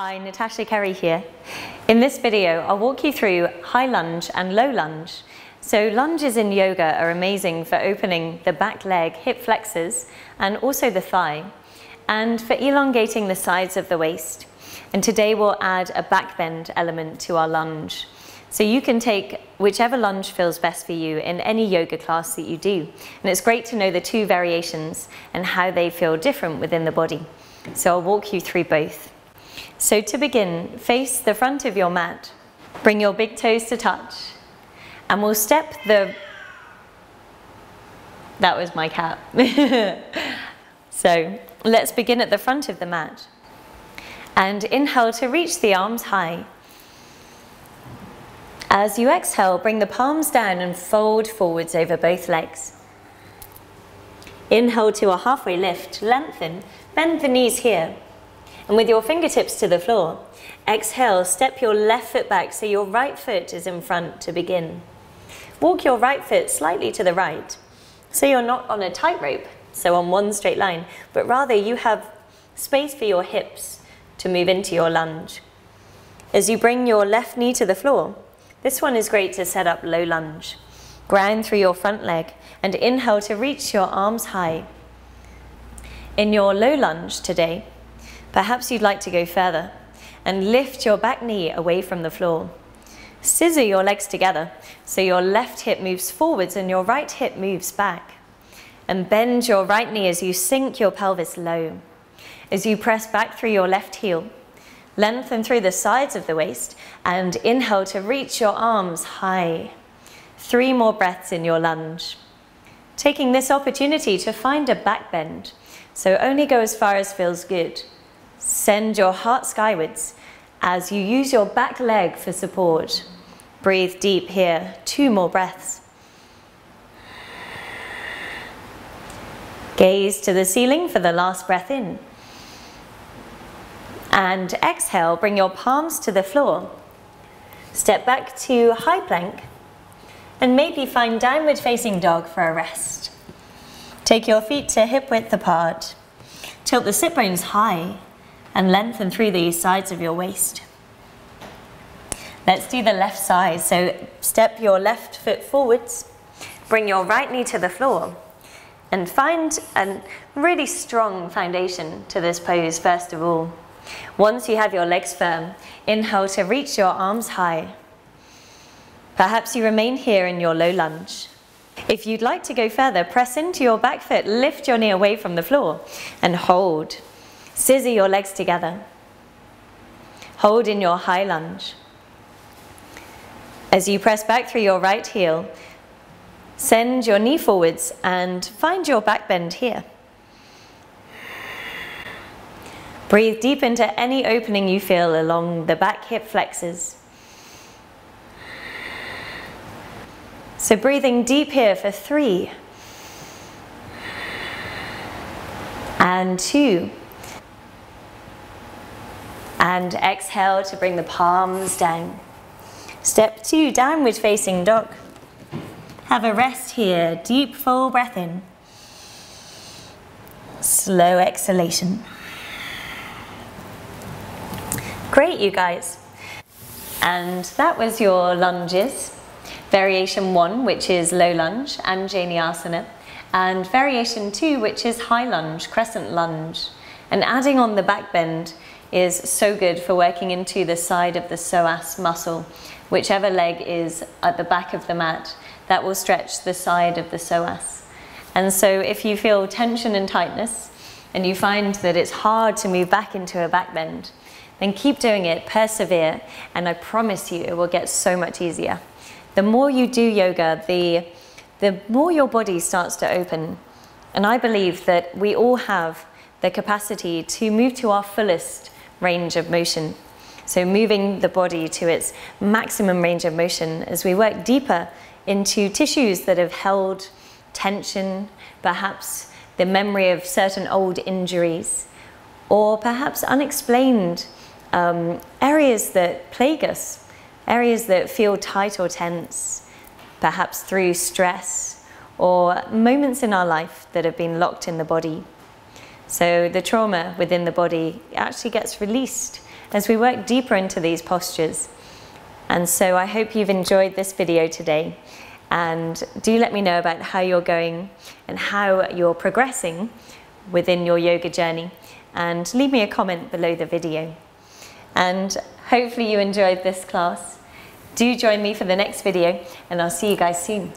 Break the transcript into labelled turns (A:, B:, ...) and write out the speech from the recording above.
A: Hi, Natasha Kerry here. In this video, I'll walk you through high lunge and low lunge. So lunges in yoga are amazing for opening the back leg, hip flexors, and also the thigh, and for elongating the sides of the waist. And today we'll add a back bend element to our lunge. So you can take whichever lunge feels best for you in any yoga class that you do. And it's great to know the two variations and how they feel different within the body. So I'll walk you through both. So to begin, face the front of your mat. Bring your big toes to touch. And we'll step the... That was my cat. So let's begin at the front of the mat. And inhale to reach the arms high. As you exhale, bring the palms down and fold forwards over both legs. Inhale to a halfway lift, lengthen, bend the knees here. And with your fingertips to the floor, exhale, step your left foot back so your right foot is in front to begin. Walk your right foot slightly to the right, so you're not on a tightrope, so on one straight line, but rather you have space for your hips to move into your lunge. As you bring your left knee to the floor, this one is great to set up low lunge. Ground through your front leg and inhale to reach your arms high. In your low lunge today, perhaps you'd like to go further and lift your back knee away from the floor. Scissor your legs together so your left hip moves forwards and your right hip moves back. And bend your right knee as you sink your pelvis low. As you press back through your left heel, lengthen through the sides of the waist and inhale to reach your arms high. 3 more breaths in your lunge. Taking this opportunity to find a back bend, so only go as far as feels good. Send your heart skywards as you use your back leg for support. Breathe deep here. 2 more breaths. Gaze to the ceiling for the last breath in. And exhale, bring your palms to the floor. Step back to high plank and maybe find downward facing dog for a rest. Take your feet to hip width apart. Tilt the sit bones high and lengthen through the sides of your waist. Let's do the left side. So step your left foot forwards, bring your right knee to the floor, and find a really strong foundation to this pose first of all. Once you have your legs firm, inhale to reach your arms high. Perhaps you remain here in your low lunge. If you'd like to go further, press into your back foot, lift your knee away from the floor, and hold. Scissor your legs together. Hold in your high lunge. As you press back through your right heel, send your knee forwards and find your back bend here. Breathe deep into any opening you feel along the back hip flexors. So breathing deep here for 3 and 2. And exhale to bring the palms down. Step 2, downward facing dog. Have a rest here. Deep full breath in. Slow exhalation. Great, you guys. And that was your lunges. Variation 1, which is low lunge, Anjaneyasana, and variation 2, which is high lunge, crescent lunge. And adding on the back bend is so good for working into the side of the psoas muscle. Whichever leg is at the back of the mat, that will stretch the side of the psoas. And so if you feel tension and tightness, and you find that it's hard to move back into a back bend, then keep doing it, persevere, and I promise you it will get so much easier. The more you do yoga, the more your body starts to open. And I believe that we all have the capacity to move to our fullest range of motion. So moving the body to its maximum range of motion as we work deeper into tissues that have held tension, perhaps the memory of certain old injuries, or perhaps unexplained areas that plague us, areas that feel tight or tense, perhaps through stress or moments in our life that have been locked in the body. So the trauma within the body actually gets released as we work deeper into these postures. And so I hope you've enjoyed this video today, and do let me know about how you're going and how you're progressing within your yoga journey, and leave me a comment below the video. And hopefully you enjoyed this class. Do join me for the next video, and I'll see you guys soon.